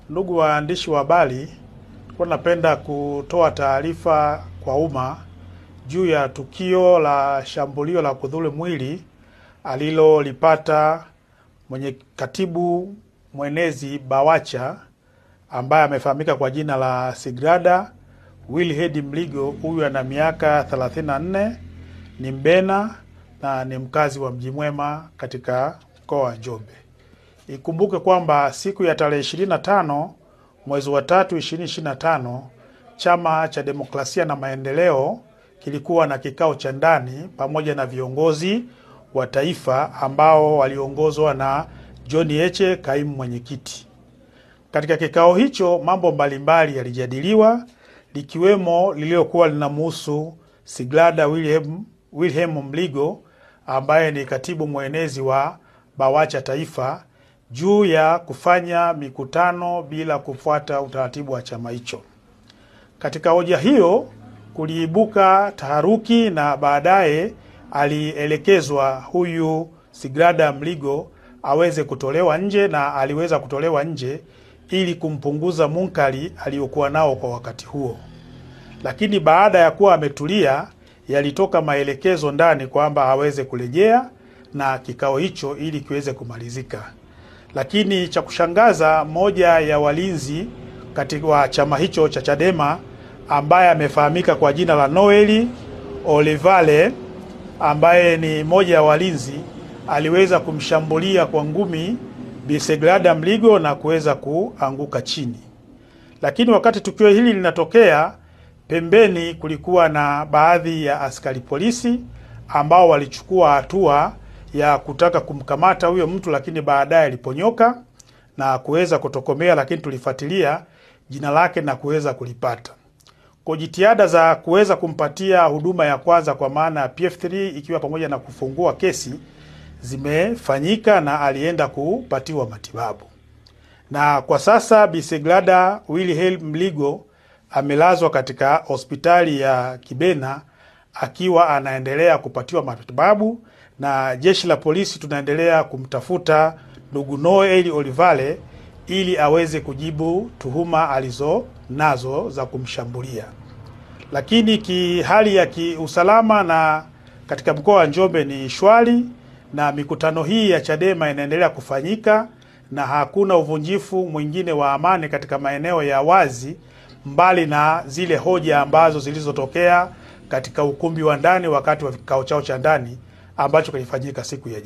Ndugu waandishi wa habari, napenda kutoa taarifa kwa umma juu ya tukio la shambulio la kudhuru mwili alilolipata katibu mwenezi BAWACHA ambaye amefahamika kwa jina la Sigrada Wilherd Mligo. Huyu ana miaka 34, ni Mbena na ni mkazi wa Mji Mwema katika mkoa wa Njombe. Ikumbuke kwamba siku ya tarehe 25 mwezi wa 3 2025, Chama cha Demokrasia na Maendeleo kilikuwa na kikao cha ndani pamoja na viongozi wa taifa ambao waliongozwa na John Heche, kaimu mwenyekiti. Katika kikao hicho mambo mbalimbali yalijadiliwa, likiwemo liliokuwa linamhusu Sigrada Wilherd Mligo ambaye ni katibu mwenezi wa BAWACHA taifa, juu ya kufanya mikutano bila kufuata utaratibu wa chama hicho. Katika hoja hiyo kuliibuka taharuki na baadaye alielekezwa huyu Sigrada Mligo aweze kutolewa nje, na aliweza kutolewa nje ili kumpunguza munkari aliyokuwa nao kwa wakati huo. Lakini baada ya kuwa ametulia, yalitoka maelekezo ndani kwamba aweze kurejea na kikao hicho ili kiweze kumalizika. Lakini cha kushangaza, moja ya walinzi katika chama hicho cha Chadema ambaye amefahamika kwa jina la Noel Olivale, ambaye ni moja ya walinzi, aliweza kumshambulia kwa ngumi Bi Sigrada Mligo na kuweza kuanguka chini. Lakini wakati tukio hili linatokea, pembeni kulikuwa na baadhi ya askari polisi ambao walichukua hatua ya kutaka kumkamata huyo mtu, lakini baadaye aliponyoka na kuweza kutokomea, lakini tulifuatilia jina lake na kuweza kulipata. Kwa jitihada za kuweza kumpatia huduma ya kwanza kwa maana ya PF3 ikiwa pamoja na kufungua kesi zimefanyika na alienda kupatiwa matibabu. Na kwa sasa Bi Sigrada Wilherd Mligo amelazwa katika hospitali ya Kibena akiwa anaendelea kupatiwa matibabu, na jeshi la polisi tunaendelea kumtafuta ndugu Noel Olivale ili aweze kujibu tuhuma alizo nazo za kumshambulia. Lakini hali ya kiusalama na katika mkoa wa Njombe ni shwari, na mikutano hii ya Chadema inaendelea kufanyika na hakuna uvunjifu mwingine wa amani katika maeneo ya wazi, mbali na zile hoja ambazo zilizotokea katika ukumbi wa ndani wakati wa kikao chao cha ndani ambacho kilifanyika siku ya jana.